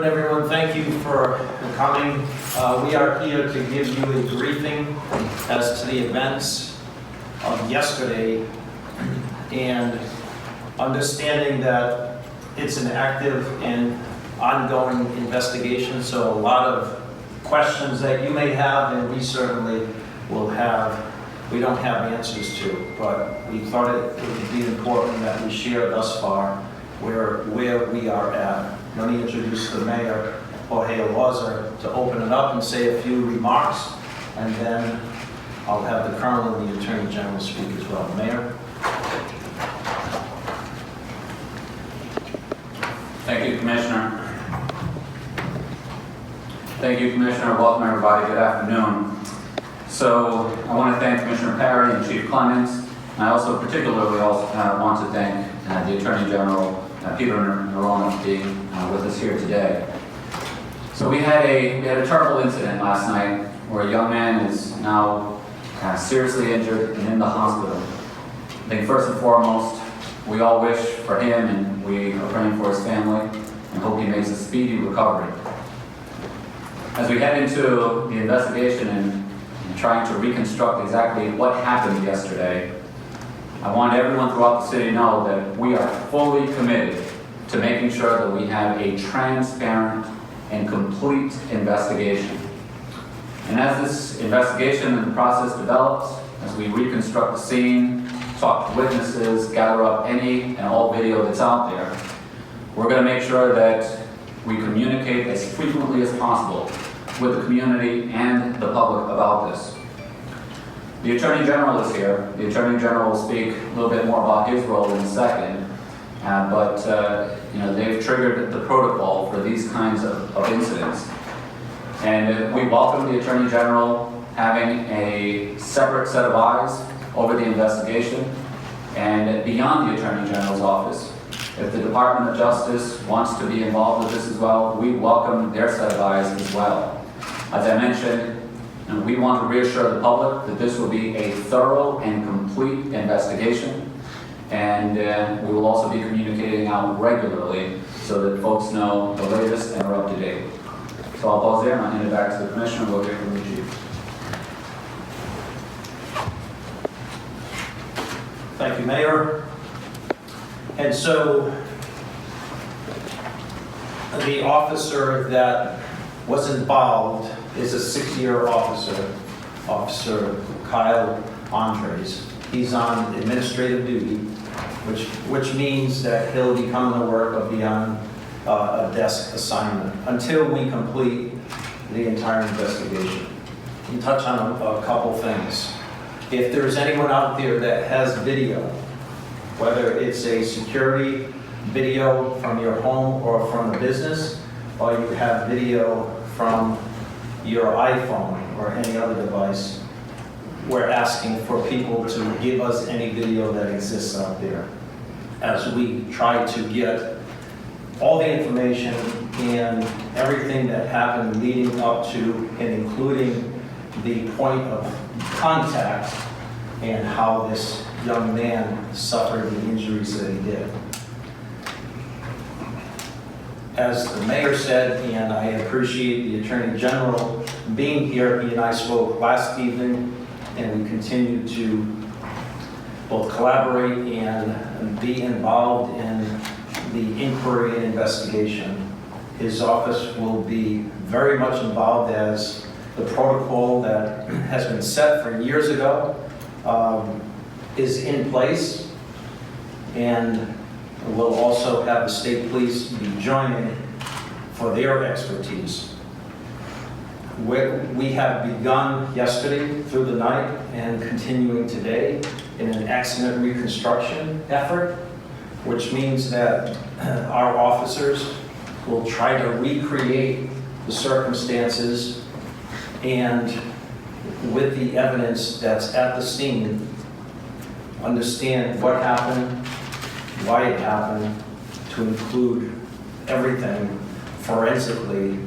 afternoon, everyone. Thank you for coming. We are here to give you a briefing as to the events of yesterday and understanding that it's an active and ongoing investigation, so a lot of questions that you may have and we certainly will have, we don't have answers to, but we thought it would be important that we share thus far where we are at. Let me introduce the Mayor Jorge Elorza to open it up and say a few remarks, and then I'll have the Colonel and the Attorney General speak as well. Mayor. Thank you, Commissioner. Thank you, Commissioner. Welcome, everybody. Good afternoon. So I want to thank Commissioner Perry and Chief Clements. I also particularly want to thank the Attorney General, Peter Nerona, for being with us here today. So we had a terrible incident last night where a young man is now seriously injured and in the hospital. I think first and foremost, we all wish for him and we are praying for his family and hope he makes a speedy recovery. As we head into the investigation and trying to reconstruct exactly what happened yesterday, I want everyone throughout the city to know that we are fully committed to making sure that we have a transparent and complete investigation. And as this investigation and the process develops, as we reconstruct the scene, talk to witnesses, gather up any and all video that's out there, we're going to make sure that we communicate as frequently as possible with the community and the public about this. The Attorney General is here. The Attorney General will speak a little bit more about his role in a second, but they've triggered the protocol for these kinds of incidents. And we welcome the Attorney General having a separate set of eyes over the investigation. And beyond the Attorney General's office, if the Department of Justice wants to be involved with this as well, we welcome their set of eyes as well. As I mentioned, we want to reassure the public that this will be a thorough and complete investigation, and we will also be communicating out regularly so that folks know the latest and are up to date. So I'll pause there and I'll hand it back to the Commissioner. We'll hear from the Chief. Thank you, Mayor. And so the officer that was involved is a 6-year officer, Officer Kyle Andres. He's on administrative duty, which means that he'll be coming to work or be on a desk assignment until we complete the entire investigation. You touch on a couple things. If there's anyone out there that has video, whether it's a security video from your home or from a business, or you have video from your iPhone or any other device, we're asking for people to give us any video that exists out there as we try to get all the information and everything that happened leading up to and including the point of contact and how this young man suffered the injuries that he did. As the Mayor said, and I appreciate the Attorney General being here, he and I spoke last evening, and we continue to both collaborate and be involved in the inquiry and investigation. His office will be very much involved as the protocol that has been set for years ago is in place, and we'll also have the state police be joining for their expertise. We have begun yesterday through the night and continuing today in an accident reconstruction effort, which means that our officers will try to recreate the circumstances and with the evidence that's at the scene, understand what happened, why it happened, to include everything forensically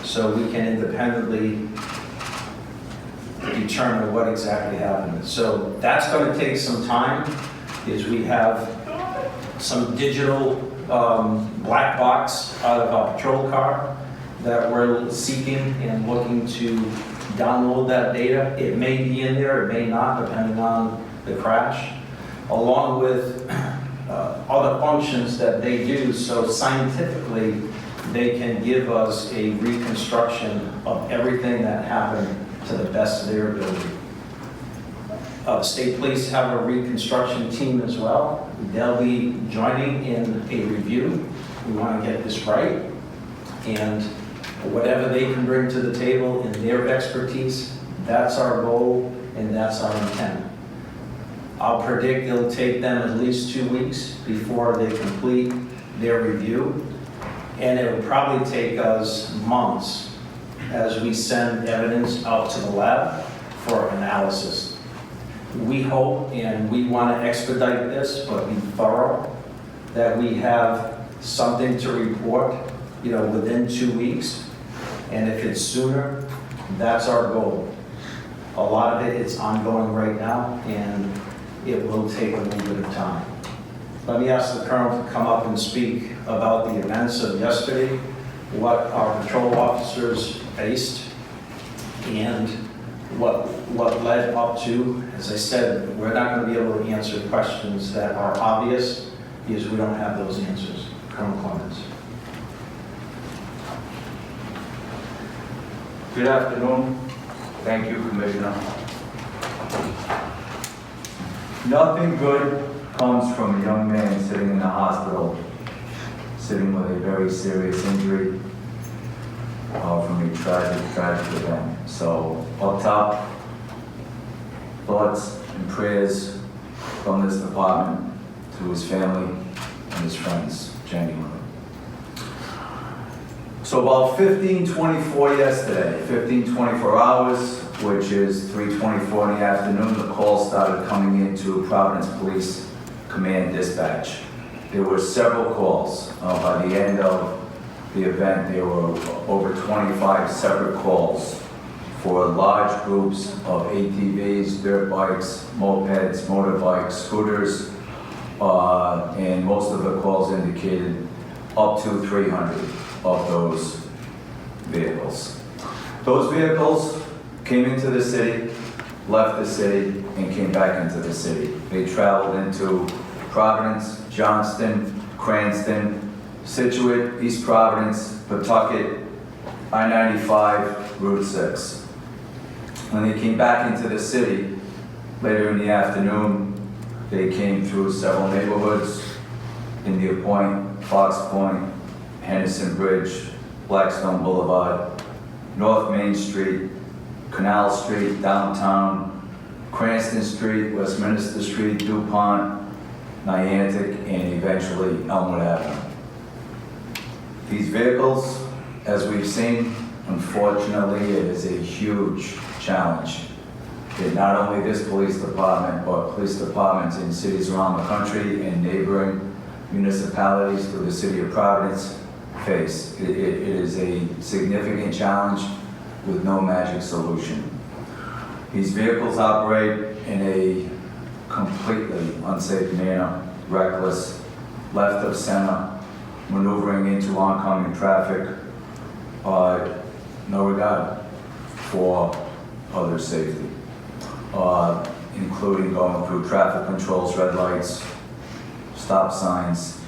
so we can independently determine what exactly happened. So that's going to take some time, is we have some digital black box out of our patrol car that we're seeking and looking to download that data. It may be in there, it may not, depending on the crash, along with other functions that they do, so scientifically they can give us a reconstruction of everything that happened to the best of their ability. State Police have a reconstruction team as well. They'll be joining in a review. We want to get this right, and whatever they can bring to the table in their expertise, that's our goal and that's our intent. I'll predict it'll take them at least 2 weeks before they complete their review, and it will probably take us months as we send evidence out to the lab for analysis. We hope, and we want to expedite this, but be thorough, that we have something to report, within 2 weeks. And if it's sooner, that's our goal. A lot of it is ongoing right now, and it will take a little bit of time. Let me ask the Colonel to come up and speak about the events of yesterday, what our patrol officers faced, and what led up to. As I said, we're not going to be able to answer questions that are obvious because we don't have those answers. Colonel Clements. Good afternoon. Thank you, Commissioner. Nothing good comes from a young man sitting in the hospital, sitting with a very serious injury from a tragic event. So, up top, thoughts and prayers from this department to his family and his friends, genuinely. So about 15:24 yesterday, 15:24 hours, which is 3:24 in the afternoon, the calls started coming into Providence Police Command Dispatch. There were several calls. By the end of the event, there were over 25 separate calls for large groups of ATVs, dirt bikes, mopeds, motorbikes, scooters, and most of the calls indicated up to 300 of those vehicles. Those vehicles came into the city, left the city, and came back into the city. They traveled into Providence, Johnston, Cranston, Situate, East Providence, Pawtucket, I-95, Route 6. When they came back into the city later in the afternoon, they came through several neighborhoods: India Point, Fox Point, Henderson Bridge, Blackstone Boulevard, North Main Street, Canal Street, downtown, Cranston Street, Westminster Street, DuPont, Niantic, and eventually Elmwood Avenue. These vehicles, as we've seen, unfortunately, it is a huge challenge. That not only this police department, but police departments in cities around the country and neighboring municipalities to the city of Providence face. It is a significant challenge with no magic solution. These vehicles operate in a completely unsafe manner, reckless, left of center, maneuvering into oncoming traffic, no regard for other safety, including going through traffic controls, red lights, stop signs,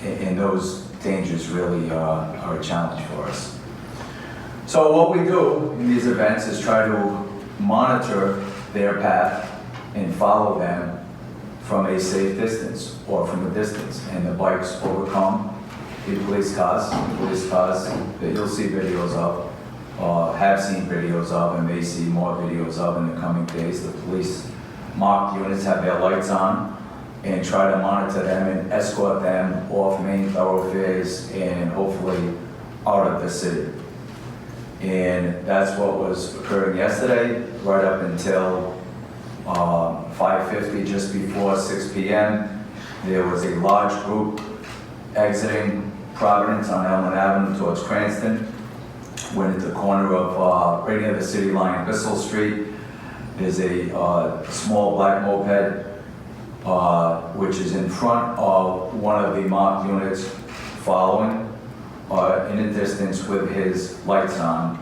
and those dangers really are a challenge for us. So what we do in these events is try to monitor their path and follow them from a safe distance or from a distance. And the bikes overcome the police cars that you'll see videos of, have seen videos of, and may see more videos of in the coming days. The police marked units have their lights on and try to monitor them and escort them off main thoroughfares and hopefully out of the city. And that's what was occurring yesterday, right up until 5:50, just before 6 p.m. There was a large group exiting Providence on Elmwood Avenue towards Cranston. Went at the corner of, right near the city line, Bissell Street. There's a small black moped which is in front of one of the marked units following, in a distance with his lights on.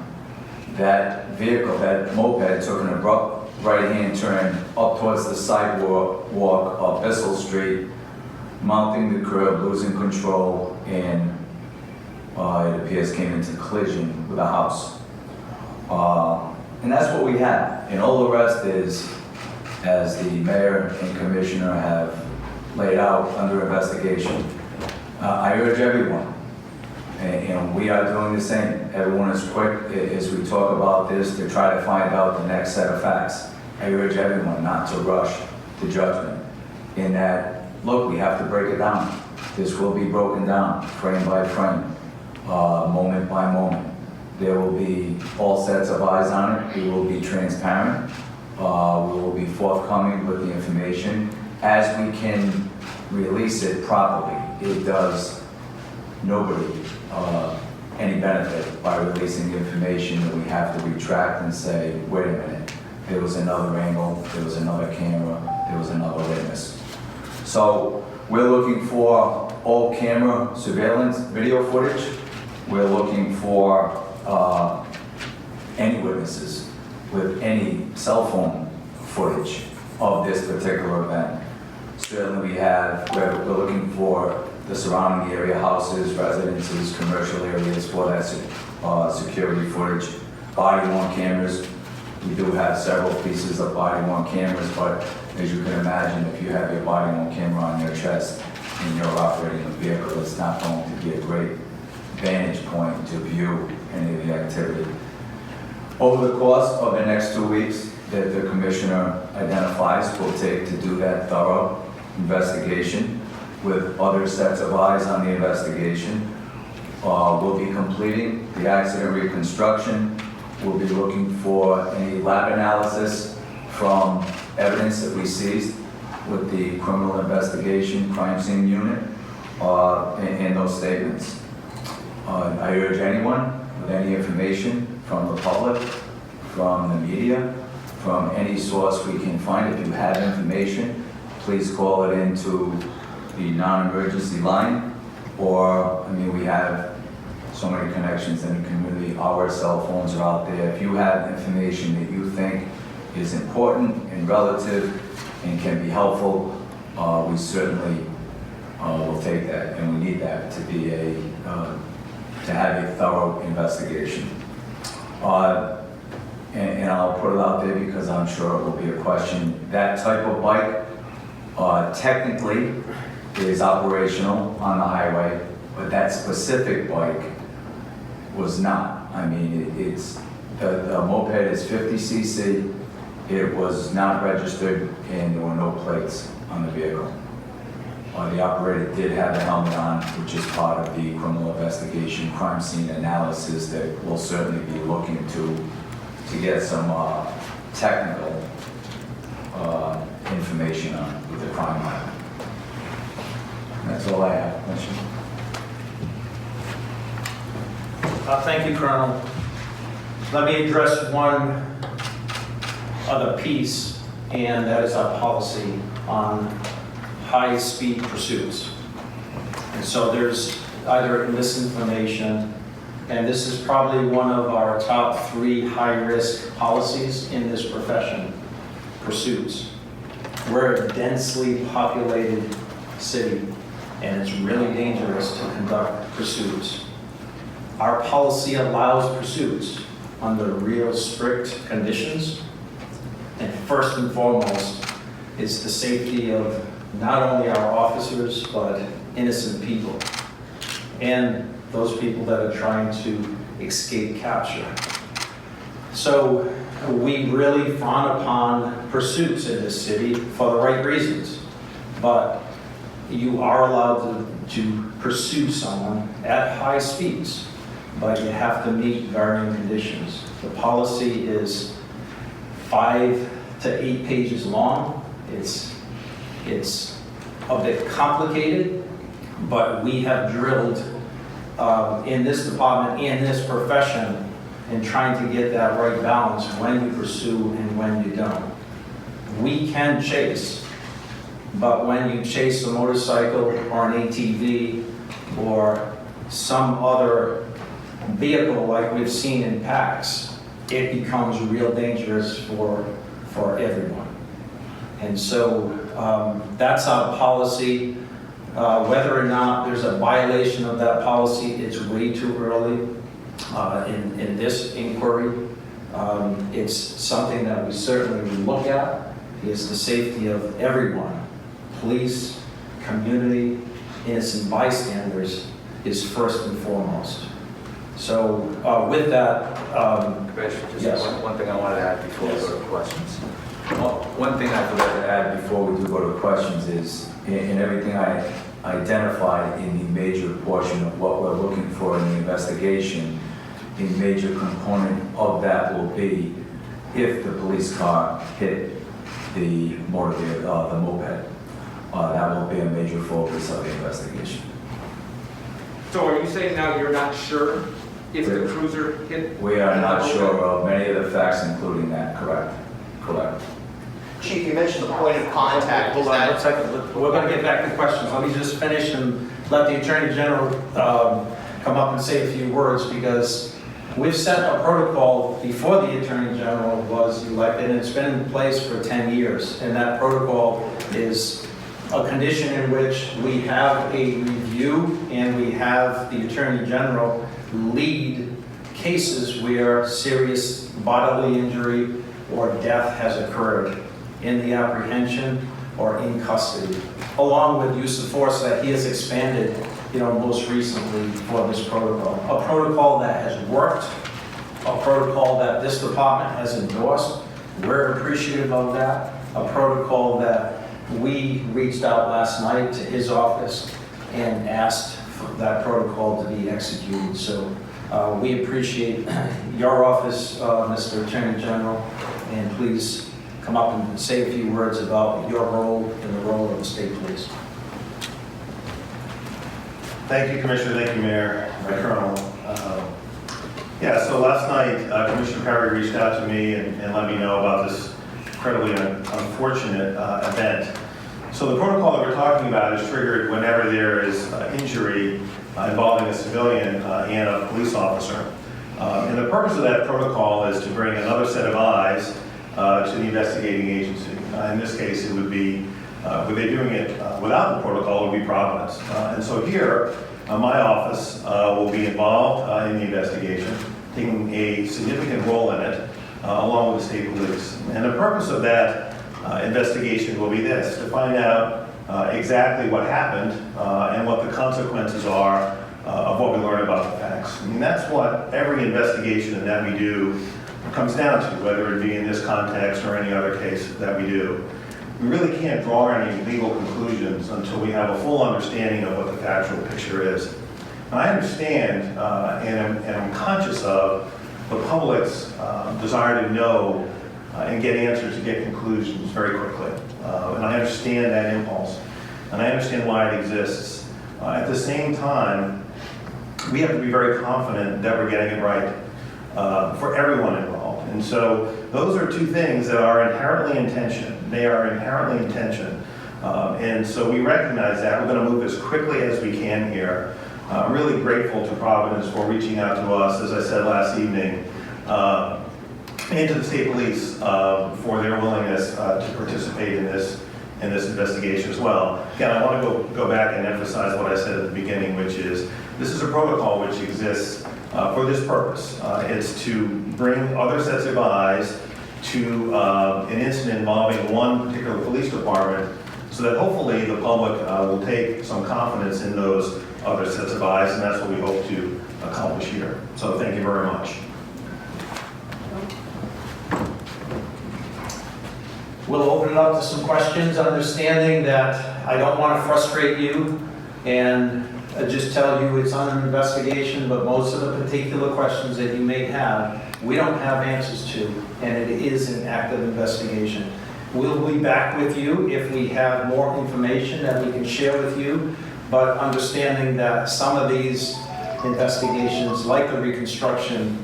That vehicle, that moped, took an abrupt right-hand turn up towards the sidewalk of Bissell Street, mounting the curb, losing control, and it appears came into collision with a house. And that's what we had. And all the rest is, as the mayor and commissioner have laid out, under investigation. I urge everyone, and we are doing the same. Everyone is quick as we talk about this to try to find out the next set of facts. I urge everyone not to rush to judgment in that, look, we have to break it down. This will be broken down frame by frame, moment by moment. There will be all sets of eyes on it. We will be transparent. We will be forthcoming with the information as we can release it properly. It does nobody any benefit by releasing the information that we have to retract and say, wait a minute, there was another angle, there was another camera, there was another witness. So we're looking for all camera surveillance video footage. We're looking for any witnesses with any cell phone footage of this particular event. Certainly we're looking for the surrounding area, houses, residences, commercial areas for that security footage. Body-worn cameras, we do have several pieces of body-worn cameras, but as you can imagine, if you have your body-worn camera on your chest and you're operating a vehicle, it's not going to be a great vantage point to view any of the activity. Over the course of the next 2 weeks that the commissioner identifies, will take to do that thorough investigation with other sets of eyes on the investigation. We'll be completing the accident reconstruction. We'll be looking for any lab analysis from evidence that we seized with the criminal investigation crime scene unit in those statements. I urge anyone with any information from the public, from the media, from any source we can find, if you have information, please call it into the non-emergency line, or, we have so many connections in the community, our cell phones are out there. If you have information that you think is important and relative and can be helpful, we certainly will take that, and we need that to be to have a thorough investigation. And I'll put it out there because I'm sure it will be a question. That type of bike technically is operational on the highway, but that specific bike was not. It's the moped is 50 cc. It was not registered, and there were no plates on the vehicle. The operator did have a helmet on, which is part of the criminal investigation crime scene analysis that we'll certainly be looking to get some technical information on with the crime lab. That's all I have. Commissioner. Thank you, Colonel. Let me address one other piece, and that is our policy on high-speed pursuits. And so there's either misinformation, and this is probably one of our top 3 high-risk policies in this profession, pursuits. We're a densely populated city, and it's really dangerous to conduct pursuits. Our policy allows pursuits under real strict conditions, and first and foremost, it's the safety of not only our officers, but innocent people, and those people that are trying to escape capture. So we really frown upon pursuits in this city for the right reasons, but you are allowed to pursue someone at high speeds, but you have to meet varying conditions. The policy is 5 to 8 pages long. It's a bit complicated, but we have drilled in this department, in this profession, in trying to get that right balance when you pursue and when you don't. We can chase but when you chase a motorcycle or an ATV or some other vehicle like we've seen in packs, it becomes real dangerous for everyone. And so that's our policy. Whether or not there's a violation of that policy, it's way too early in this inquiry. It's something that we certainly look at. It's the safety of everyone. Police, community, innocent bystanders is first and foremost. So with that, Commissioner, just yes. one thing I wanted to add before we Yes. go to questions. Well, one thing I forgot to add before we do go to questions is, in everything I identified in the major portion of what we're looking for in the investigation, a major component of that will be if the police car hit the motor vehicle, the moped. That will be a major focus of the investigation. So are you saying now you're not sure if the cruiser hit? We are not sure of many of the facts, including that, correct? Correct. Chief, you mentioned the point of contact. hold on one second. We're going to get back to questions. Let me just finish and let the Attorney General come up and say a few words, because we've set a protocol before the Attorney General was elected, and it's been in place for 10 years. And that protocol is a condition in which we have a review and we have the Attorney General lead cases where serious bodily injury or death has occurred in the apprehension or in custody, along with use of force that he has expanded, most recently for this protocol. A protocol that has worked, a protocol that this department has endorsed. We're appreciative of that. A protocol that we reached out last night to his office and asked for that protocol to be executed. So we appreciate your office, Mr. Attorney General, and please come up and say a few words about your role and the role of the state police. Thank you, Commissioner. Thank you, Mayor, Colonel. So last night, Commissioner Perry reached out to me and let me know about this incredibly unfortunate event. So the protocol that we're talking about is triggered whenever there is injury involving a civilian and a police officer. And the purpose of that protocol is to bring another set of eyes to the investigating agency. In this case, it would be, were they doing it without the protocol, it would be Providence. And so here, my office will be involved in the investigation, taking a significant role in it, along with the state police. And the purpose of that investigation will be this, to find out exactly what happened and what the consequences are of what we learn about the facts. I mean, that's what every investigation that we do comes down to, whether it be in this context or any other case that we do. We really can't draw any legal conclusions until we have a full understanding of what the factual picture is. And I understand and I'm conscious of the public's desire to know and get answers, to get conclusions very quickly. And I understand that impulse, and I understand why it exists. At the same time, we have to be very confident that we're getting it right for everyone involved. And so those are two things that are inherently in tension. They are inherently in tension. And so we recognize that. We're going to move as quickly as we can here. I'm really grateful to Providence for reaching out to us, as I said last evening, and to the state police for their willingness to participate in this investigation as well. Again, I want to go back and emphasize what I said at the beginning, which is this is a protocol which exists for this purpose. It's to bring other sets of eyes to an incident involving one particular police department, so that hopefully the public will take some confidence in those other sets of eyes, and that's what we hope to accomplish here. So thank you very much. We'll open it up to some questions, understanding that I don't want to frustrate you and just tell you it's on an investigation, but most of the particular questions that you may have, we don't have answers to, and it is an active investigation. We'll be back with you if we have more information that we can share with you, but understanding that some of these investigations, like the reconstruction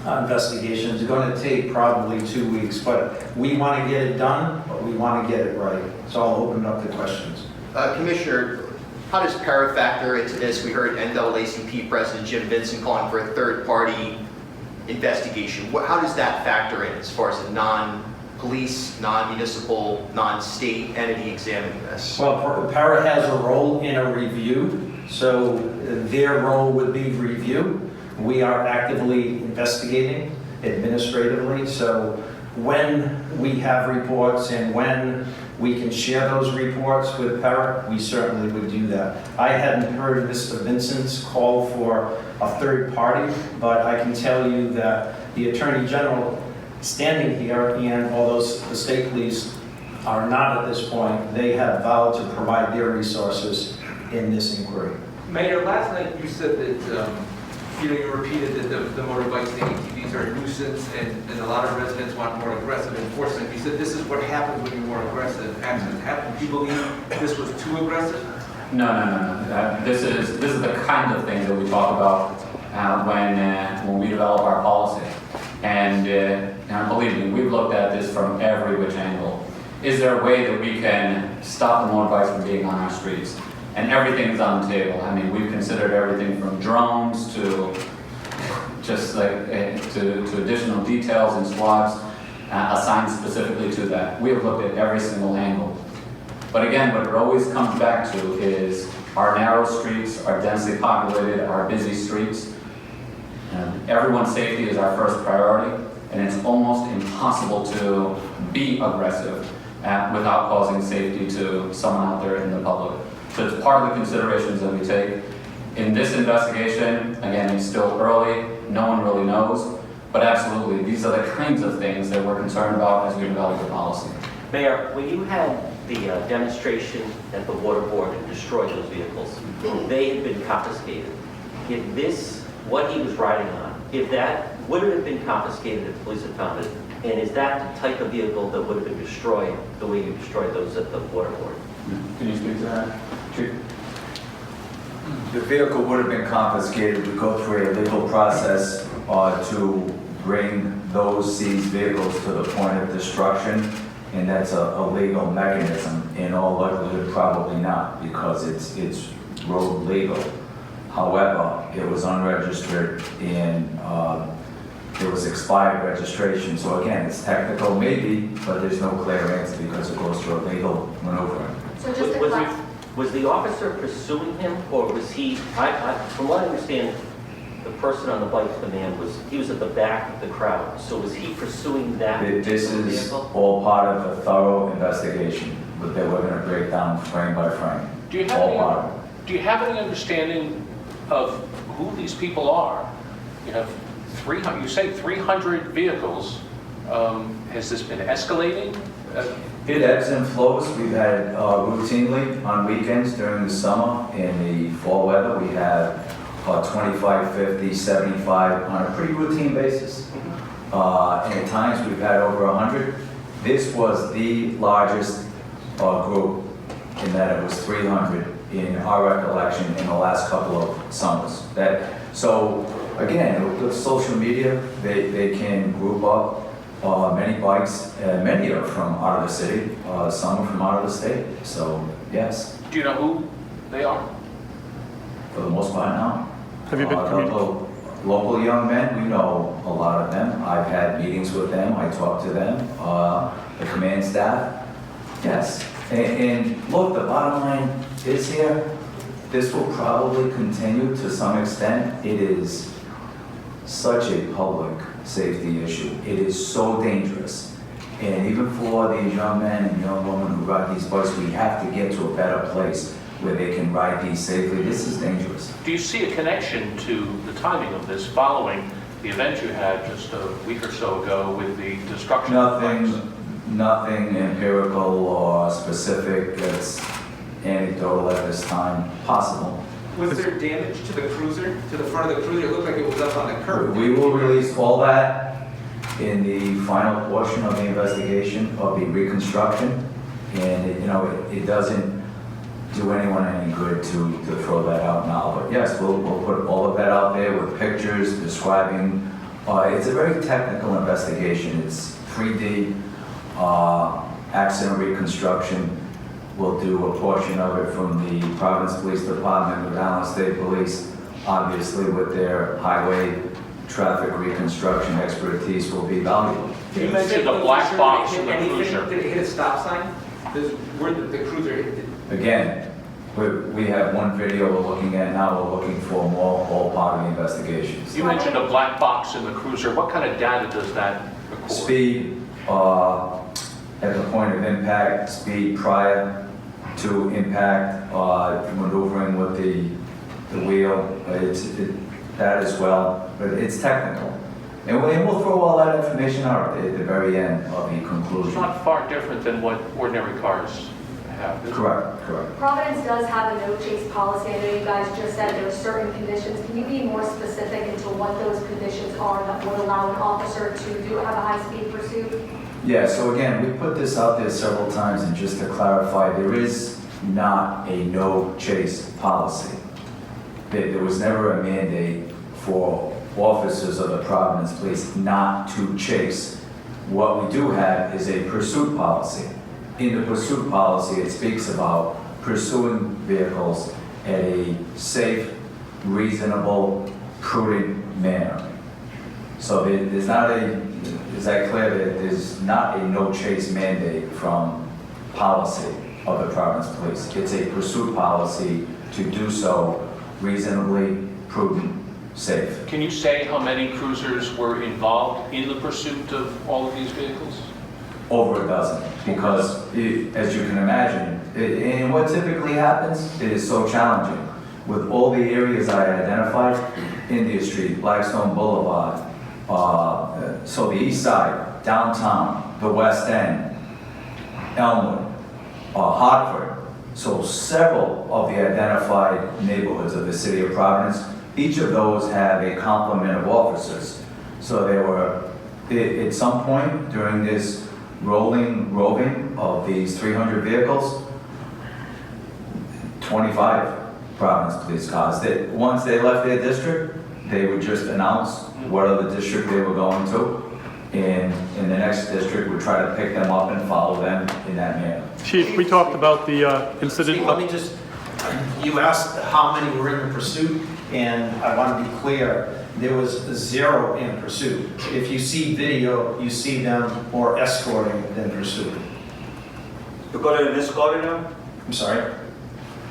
investigations, are going to take probably 2 weeks, but we want to get it done, but we want to get it right. So I'll open it up to questions. Commissioner, how does para factor into this? We heard NAACP President Jim Vincent calling for a third-party investigation. How does that factor in as far as a non-police, non-municipal, non-state entity examining this? Well, para has a role in a review, so their role would be review. We are actively investigating administratively, so when we have reports and when we can share those reports with para, we certainly would do that. I hadn't heard Mr. Vincent's call for a third party, but I can tell you that the Attorney General standing here, and although the state police are not at this point, they have vowed to provide their resources in this inquiry. Mayor, last night you said that, you repeated that the motorbikes and ATVs are a nuisance and a lot of residents want more aggressive enforcement. You said this is what happens when you're more aggressive. Accidents happen. Do you believe this was too aggressive? No. This is the kind of thing that we talk about when we develop our policy. And believe me, we've looked at this from every which angle. Is there a way that we can stop the motorbikes from being on our streets? And everything is on the table. I mean, we've considered everything from drones to just like to additional details and squads assigned specifically to that. We have looked at every single angle. But again, what it always comes back to is our narrow streets, our densely populated, our busy streets. Everyone's safety is our first priority, and it's almost impossible to be aggressive without causing safety to someone out there in the public. So it's part of the considerations that we take. In this investigation, again, it's still early, no one really knows, but absolutely, these are the kinds of things that we're concerned about as we develop the policy. Mayor, when you had the demonstration at the water board and destroyed those vehicles, they had been confiscated. If this, what he was riding on, if that, would it have been confiscated if the police had found it? And is that the type of vehicle that would have been destroyed the way you destroyed those at the water board? Can you speak to that? Chief? The vehicle would have been confiscated. We go through a legal process to bring those seized vehicles to the point of destruction, and that's a legal mechanism. In all likelihood, probably not, because it's road legal. However, it was unregistered and it was expired registration. So again, it's technical maybe, but there's no clear answer because it goes through a legal maneuvering. So just to Was the officer pursuing him, or was he, from what I understand, the person on the bike, the man, he was at the back of the crowd. So was he pursuing that This particular is vehicle? all part of a thorough investigation that we're going to break down frame by frame. Do you have any understanding of who these people are? You have 300, you say 300 vehicles. Has this been escalating? It ebbs and flows. We've had routinely on weekends during the summer, in the fall weather, we have 25, 50, 75 on a pretty routine basis. And at times we've had over 100. This was the largest group in that it was 300 in our recollection in the last couple of summers. So again, with social media, they can group up many bikes, many are from out of the city, some are from out of the state. So yes. Do you know who they are? For the most part, no. Have you been local young men, we know a lot of them. I've had meetings with them, I talk to them, the command staff. Yes, and look, the bottom line is here, this will probably continue to some extent. It is such a public safety issue. It is so dangerous. And even for these young men and young women who ride these bikes, we have to get to a better place where they can ride these safely. This is dangerous. Do you see a connection to the timing of this following the event you had just a week or so ago with the destruction of the bikes? Nothing empirical or specific. It's anecdotal at this time. Possible. Was there damage to the cruiser, to the front of the cruiser? It looked like it was up on the curb. We will release all that in the final portion of the investigation of the reconstruction. And it doesn't do anyone any good to throw that out now. But yes, we'll put all of that out there with pictures describing. It's a very technical investigation. It's 3D. accident reconstruction. We'll do a portion of it from the Providence Police Department, Rhode Island State Police, obviously with their highway traffic reconstruction expertise will be valuable. You mentioned the black box in the Anything? cruiser. Did it hit a stop sign? Where the cruiser hit? Again, we have one video we're looking at now, we're looking for more, all part of the investigations. You mentioned a black box in the cruiser. What kind of data does that record? Speed at the point of impact, speed prior to impact, maneuvering with the wheel, that as well, but it's technical. And we'll throw all that information out at the very end of the It's conclusion. not far different than what ordinary cars have. is it? Correct. Providence does have a no-chase policy. I know you guys just said there are certain conditions. Can you be more specific into what those conditions are that would allow an officer to have a high-speed pursuit? Yeah, so again, we put this out there several times, and just to clarify, there is not a no-chase policy. There was never a mandate for officers of the Providence Police not to chase. What we do have is a pursuit policy. In the pursuit policy, it speaks about pursuing vehicles at a safe, reasonable, prudent manner. So there's not a, is that clear that there's not a no-chase mandate from policy of the Providence Police? It's a pursuit policy to do so reasonably, prudent, safe. Can you say how many cruisers were involved in the pursuit of all of these vehicles? Over a dozen, because as you can imagine, and what typically happens, it is so challenging. With all the areas I identified, India Street, Blackstone Boulevard, so the east side, downtown, the west end, Elmwood, Hartford, so several of the identified neighborhoods of the city of Providence, each of those have a complement of officers. So there were, at some point during this roving of these 300 vehicles, 25 Providence police cars. That once they left their district, they would just announce what other district they were going to, and in the next district would try to pick them up and follow them in that manner. Chief, we talked about the incident. Steve, let me just, you asked how many were in the pursuit, and I want to be clear, there was 0 in pursuit. If you see video, you see them more escorting than pursuing. You got an escort now? I'm sorry?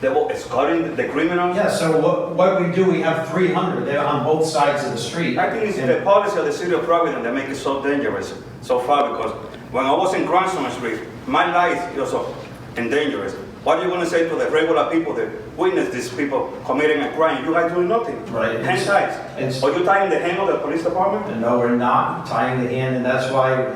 They were escorting the criminals? Yeah, so what we do, we have 300, they're on both sides of the street. I think it's the policy of the city of Providence that make it so dangerous so far, because when I was in Cranson Street, my life was so dangerous. What are you going to say to the regular people that witness these people committing a crime? You guys doing nothing. Right. Hand ties. Are you tying the hand of the police department? No, we're not tying the hand, and that's why,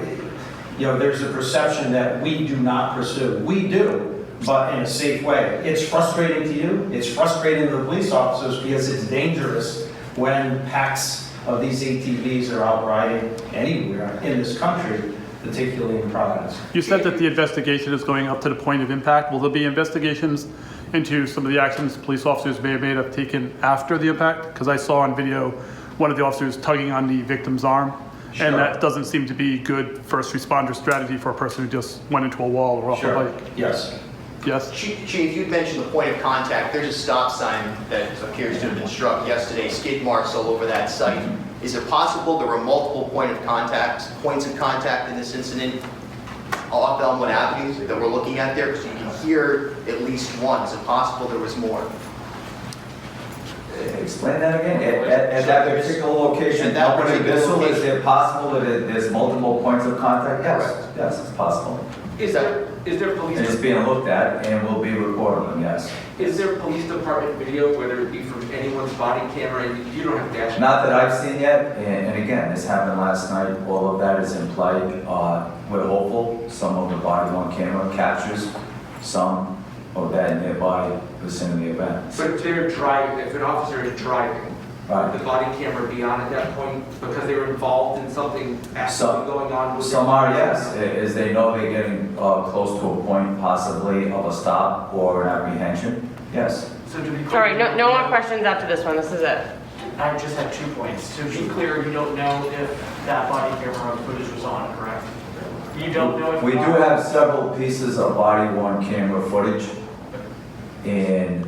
there's a perception that we do not pursue. We do, but in a safe way. It's frustrating to you, it's frustrating to the police officers because it's dangerous when packs of these ATVs are out riding anywhere in this country, particularly in Providence. You said that the investigation is going up to the point of impact. Will there be investigations into some of the actions police officers may have taken after the impact? Because I saw on video one of the officers tugging on the victim's arm, Sure. and that doesn't seem to be good first responder strategy for a person who just went into a wall or off a bike. Yes. Yes? Chief, you mentioned the point of contact. There's a stop sign that appears to have been struck yesterday, skid marks all over that site. Is it possible there were multiple points of contact in this incident off Elmwood Avenue that we're looking at there? Because you can hear at least one. Is it possible there was more? Explain that again. At that particular location, At that Elmwood and particular Bissell, is location. it possible that there's multiple points of contact? Yes, it's possible. Is there police? And it's being looked at, and we'll be recording them, yes. Is there police department video, whether it be from anyone's body camera, and you don't have dash? Not that I've seen yet, and again, this happened last night, all of that is in play. We're hopeful some of the body-worn camera captures some of that nearby vicinity event. But if they're driving, if an officer is driving, Right. would the body camera be on at that point because they were involved in something actually going on? with Some their- are, yes, as they know they're getting close to a point possibly of a stop or an apprehension, yes. So to be clear. Sorry, no more questions after this one. This is it. I just have 2 points. To be clear, you don't know if that body camera footage was on, correct? You don't know if We do have several pieces of body-worn camera footage. And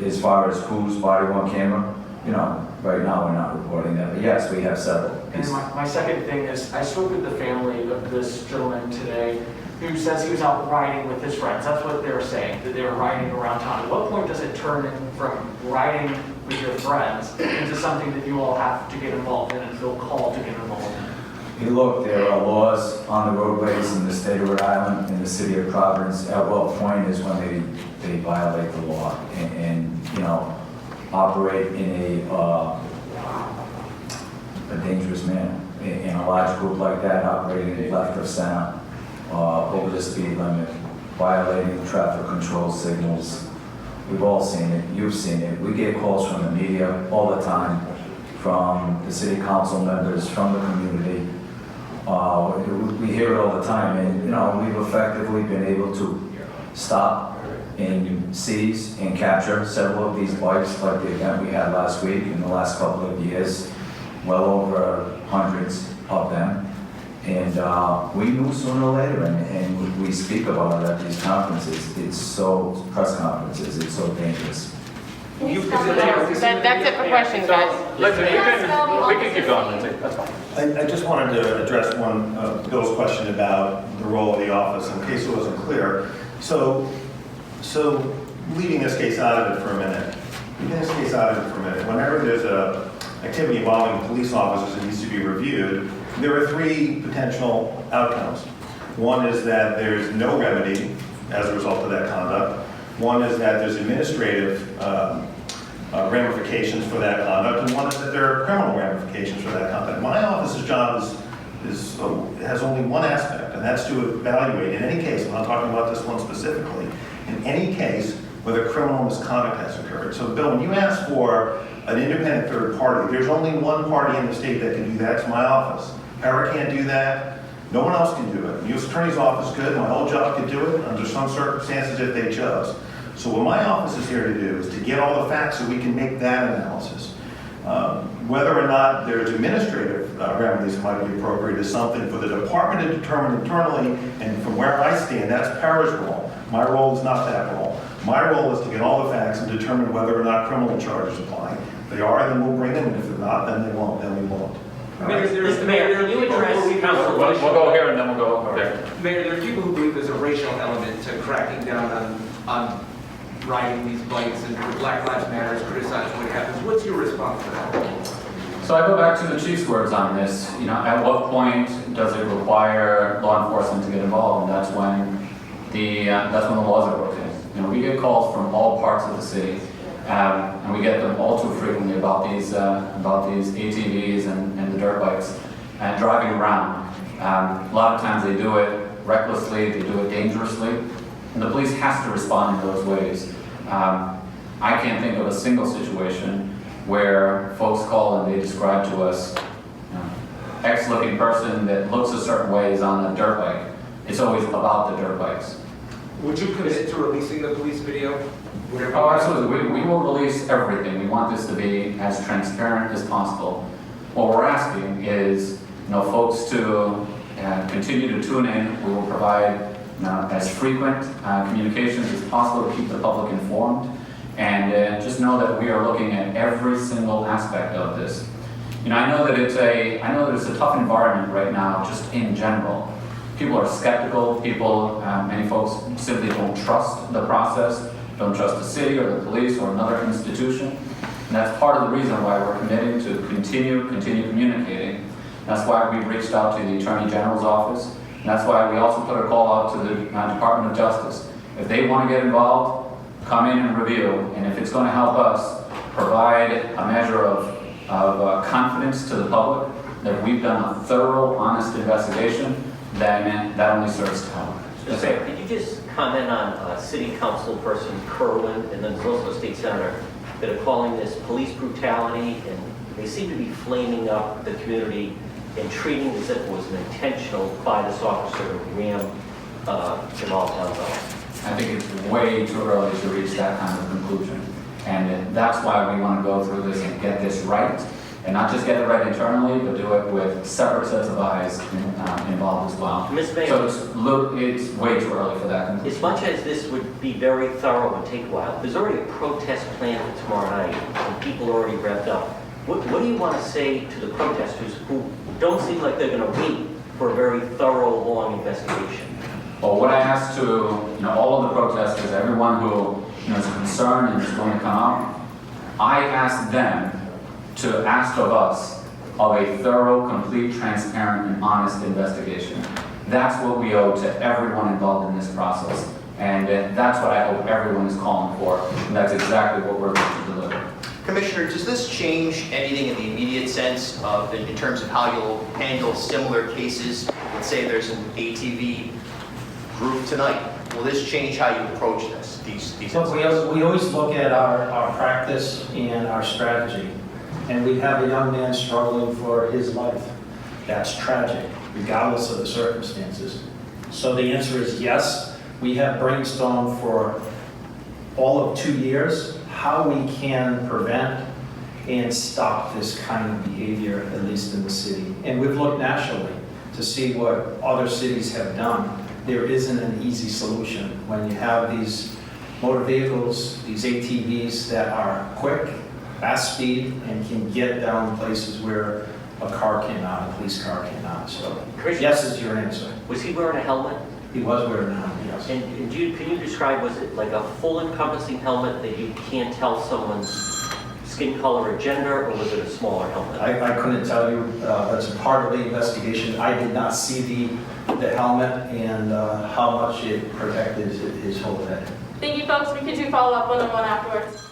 as far as whose body-worn camera, you know, right now we're not reporting that, but yes, we have several And pieces. my second thing is, I spoke with the family of this gentleman today who says he was out riding with his friends. That's what they were saying, that they were riding around town. At what point does it turn from riding with your friends into something that you all have to get involved in and feel called to get involved in? Hey, look, there are laws on the roadways in the state of Rhode Island, in the city of Providence. At what point is when they violate the law and you know, operate in a dangerous manner. In a large group like that, operating left of center, over the speed limit, violating traffic control signals. We've all seen it, you've seen it. We get calls from the media all the time, from the city council members, from the community. We hear it all the time, and you know, we've effectively been able to stop and seize and capture several of these bikes, like the event we had last week. In the last couple of years, well over hundreds of them. And we knew sooner or later, and we speak about it at these conferences. It's so, press conferences, it's so dangerous. That's it for questions, guys. Lindsay, we can keep going, Lindsay, that's fine. I just wanted to address one, Bill's question about the role of the office, in case it wasn't clear. So leaving this case out of it for a minute, whenever there's a activity involving police officers that needs to be reviewed, there are three potential outcomes. One is that there's no remedy as a result of that conduct. One is that there's administrative ramifications for that conduct, and one is that there are criminal ramifications for that conduct. My office's job has only one aspect, and that's to evaluate in any case, I'm not talking about this one specifically, in any case whether criminal misconduct has occurred. So Bill, when you ask for an independent third party, there's only one party in the state that can do that. It's my office. Para can't do that. No one else can do it. The U.S. Attorney's Office could. My whole job could do it under some circumstances if they chose. So what my office is here to do is to get all the facts so we can make that analysis. Whether or not there's administrative remedies that might be appropriate is something for the department to determine internally, and from where I stand, that's Para's role. My role is not that role. My role is to get all the facts and determine whether or not criminal charges apply. If they are, then we'll bring them, and if they're not, then they won't, then we won't. Mr. Mayor, can you address We'll go here and then we'll go over there. Mayor, there are people who believe there's a racial element to cracking down on riding these bikes, and Black Lives Matter is criticizing what happens. What's your response to that? So I go back to the chief's words on this. You know, at what point does it require law enforcement to get involved? And that's when the laws are broken. You know, we get calls from all parts of the city, and we get them all too frequently about these ATVs and the dirt bikes and driving around. A lot of times they do it recklessly, they do it dangerously, and the police has to respond in those ways. I can't think of a single situation where folks call and they describe to us, X-looking person that looks a certain way is on a dirt bike. It's always about the dirt bikes. Would you commit to releasing the police video? Oh, absolutely. We will release everything. We want this to be as transparent as possible. What we're asking is, folks to continue to tune in. We will provide as frequent communications as possible to keep the public informed. And just know that we are looking at every single aspect of this. I know that it's a tough environment right now, just in general. People are skeptical. Many folks simply don't trust the process, don't trust the city or the police or another institution. And that's part of the reason why we're committing to continue communicating. That's why we reached out to the Attorney General's office. And that's why we also put a call out to the Department of Justice. If they want to get involved, come in and review, and if it's going to help us provide a measure of confidence to the public that we've done a thorough, honest investigation, then that only serves to help. Could you just comment on City Council person Kerwin, and then there's also a State Senator, that are calling this police brutality, and they seem to be flaming up the community and treating it as if it was an intentional by this officer to ram Jamal Tello. I think it's way too early to reach that kind of conclusion. And that's why we want to go through this and get this right. And not just get it right internally, but do it with separate sets of eyes involved as well. Ms. Mayor. So it's way too early for that conclusion. As much as this would be very thorough and take a while, there's already a protest planned for tomorrow night, and people are already revved up. What do you want to say to the protesters who don't seem like they're going to wait for a very thorough, long investigation? Well, what I asked to all of the protesters, everyone who is concerned and is going to come out, I asked them to ask of us of a thorough, complete, transparent, and honest investigation. That's what we owe to everyone involved in this process. And that's what I hope everyone is calling for. And that's exactly what we're going to deliver. Commissioner, does this change anything in the immediate sense of, in terms of how you'll handle similar cases? Let's say there's an ATV group tonight. Will this change how you approach this? These Look, we always look at our practice and our strategy. And we have a young man struggling for his life. That's tragic, regardless of the circumstances. So the answer is yes. We have brainstormed for all of 2 years how we can prevent and stop this kind of behavior, at least in the city. And we've looked nationally to see what other cities have done. There isn't an easy solution. When you have these motor vehicles, these ATVs that are quick, fast speed, and can get down places where a car cannot, a police car cannot. So yes is your answer. Was he wearing a helmet? He was wearing a helmet, yes. And can you describe, was it like a full encompassing helmet that you can't tell someone's skin color or gender, or was it a smaller helmet? I couldn't tell you. That's a part of the investigation. I did not see the helmet and how much it protected his whole head. Thank you, folks. We could do follow-up one-on-one afterwards.